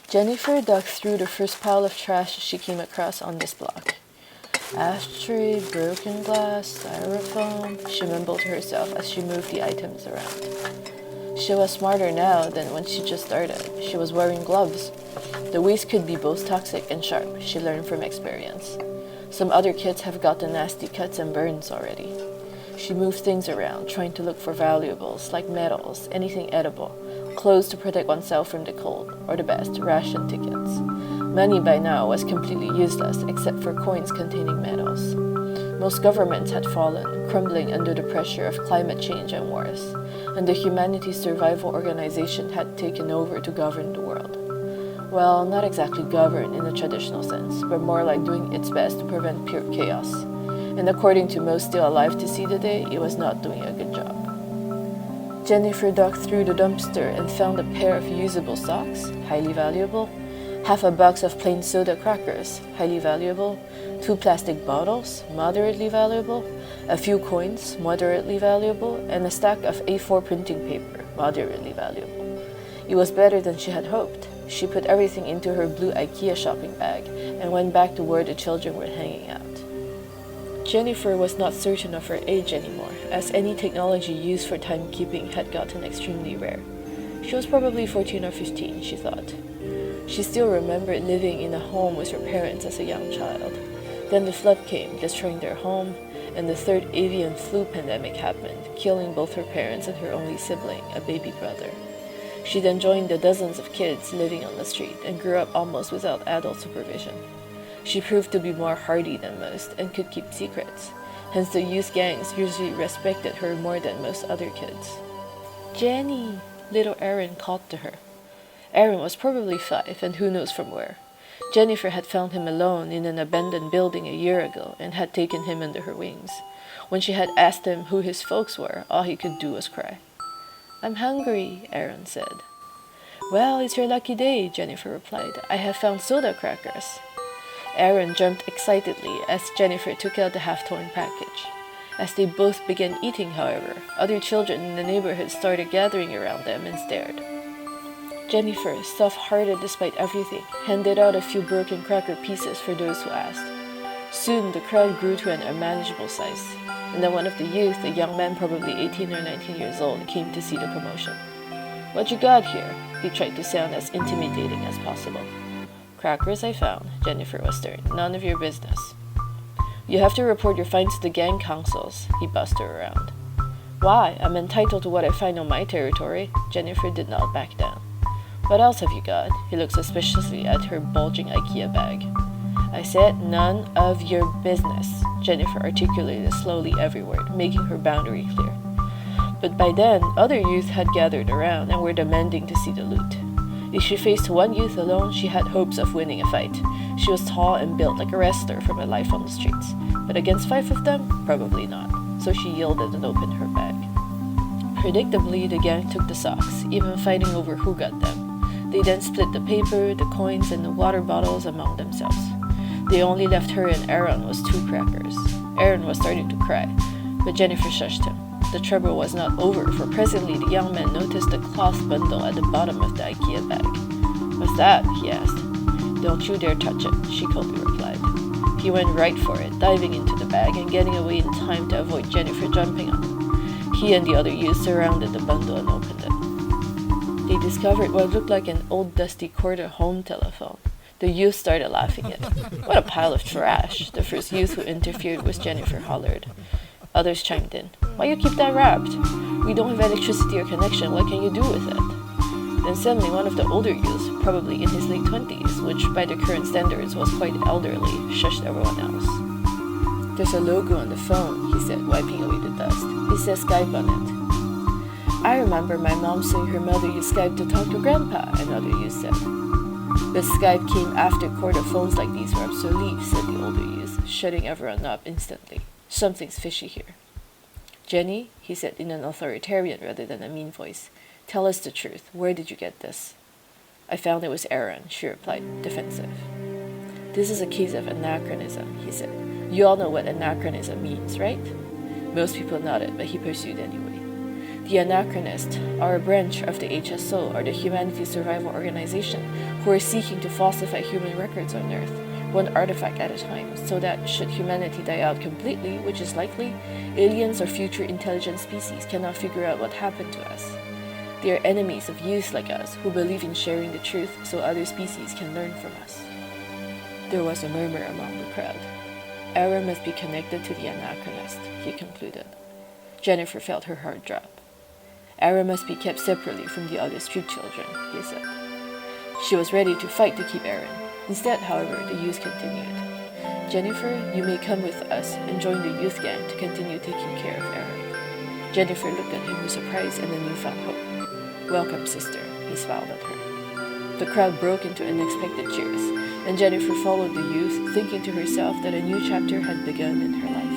Jennifer dug through the first pile of trash she came across on this block. Ashtray, broken glass, styrofoam, she mumbled to herself as she moved the items around. She was smarter now than when she just started. She was wearing gloves. The waste could be both toxic and sharp, she learned from experience. Some other kids have gotten nasty cuts and burns already. She moved things around, trying to look for valuables like metals, anything edible, clothes to protect oneself from the cold, or the best, ration tickets. Money by now was completely useless except for coins containing metals. Most governments had fallen, crumbling under the pressure of climate change and wars, and the Humanities Survival Organization had taken over to govern the world. Well, not exactly govern in a traditional sense, but more like doing its best to prevent pure chaos. And according to most still alive to see the day, it was not doing a good job. Jennifer dug through the dumpster and found a pair of usable socks, highly valuable, half a box of plain soda crackers, highly valuable, 2 plastic bottles, moderately valuable, a few coins, moderately valuable, and a stack of A4 printing paper, moderately valuable. It was better than she had hoped. She put everything into her blue IKEA shopping bag and went back to where the children were hanging out. Jennifer was not certain of her age anymore, as any technology used for timekeeping had gotten extremely rare. She was probably 14 or 15, she thought. She still remembered living in a home with her parents as a young child. Then the flood came, destroying their home, and the third avian flu pandemic happened, killing both her parents and her only sibling, a baby brother. She then joined the dozens of kids living on the street and grew up almost without adult supervision. She proved to be more hardy than most and could keep secrets. Hence the youth gangs usually respected her more than most other kids. "Jenny!" little Aaron called to her. Aaron was probably 5 and who knows from where. Jennifer had found him alone in an abandoned building a year ago and had taken him under her wings. When she had asked him who his folks were, all he could do was cry. "I'm hungry," Aaron said. "Well, it's your lucky day," Jennifer replied. "I have found soda crackers." Aaron jumped excitedly as Jennifer took out the half-torn package. As they both began eating, however, other children in the neighborhood started gathering around them and stared. Jennifer, soft-hearted despite everything, handed out a few broken cracker pieces for those who asked. Soon the crowd grew to an unmanageable size, and then one of the youth, a young man probably 18 or 19 years old, came to see the commotion. "What you got here?" He tried to sound as intimidating as possible. "Crackers I found," Jennifer was stern. "None of your business." "You have to report your finds to the gang councils," he bussed her around. "Why? I'm entitled to what I find on my territory." Jennifer did not back down. "What else have you got?" He looked suspiciously at her bulging IKEA bag. "I said none of your business," Jennifer articulated slowly every word, making her boundary clear. But by then, other youth had gathered around and were demanding to see the loot. If she faced one youth alone, she had hopes of winning a fight. She was tall and built like a wrestler from her life on the streets. But against 5 of them, probably not. So she yielded and opened her bag. Predictably, the gang took the socks, even fighting over who got them. They then split the paper, the coins, and the water bottles among themselves. They only left her and Aaron with 2 crackers. Aaron was starting to cry, but Jennifer shushed him. The trouble was not over, for presently the young man noticed a cloth bundle at the bottom of the IKEA bag. "What's that?" he asked. "Don't you dare touch it," she coldly replied. He went right for it, diving into the bag and getting away in time to avoid Jennifer jumping on him. He and the other youths surrounded the bundle and opened it. They discovered what looked like an old dusty quarter home telephone. The youth started laughing at it. "What a pile of trash," the first youth who interfered with Jennifer hollered. Others chimed in. "Why you keep that wrapped? We don't have electricity or connection. What can you do with it?" Then suddenly one of the older youths, probably in his late 20s, which by the current standards was quite elderly, shushed everyone else. "There's a logo on the phone," he said, wiping away the dust. "It says Skype on it." "I remember my mom saying her mother used Skype to talk to Grandpa," another youth said. "But Skype came after quarter phones like these were obsolete," said the older youth, shutting everyone up instantly. "Something's fishy here." "Jenny," he said in an authoritarian rather than a mean voice, "tell us the truth. Where did you get this?" "I found it was Aaron," she replied, defensive. "This is a case of anachronism," he said. "You all know what anachronism means, right?" Most people nodded, but he pursued anyway. The Anachronists are a branch of the HSO, or the Humanity Survival Organization, who are seeking to falsify human records on Earth, one artifact at a time, so that should humanity die out completely, which is likely, aliens or future intelligent species cannot figure out what happened to us. They are enemies of youths like us, who believe in sharing the truth so other species can learn from us. There was a murmur among the crowd. Aaron must be connected to the Anachronist, he concluded. Jennifer felt her heart drop. Aaron must be kept separately from the other street children, he said. She was ready to fight to keep Aaron. Instead, however, the youth continued. Jennifer, you may come with us and join the youth gang to continue taking care of Aaron. Jennifer looked at him with surprise and a newfound hope. Welcome, sister, he smiled at her. The crowd broke into unexpected cheers, and Jennifer followed the youth, thinking to herself that a new chapter had begun in her life.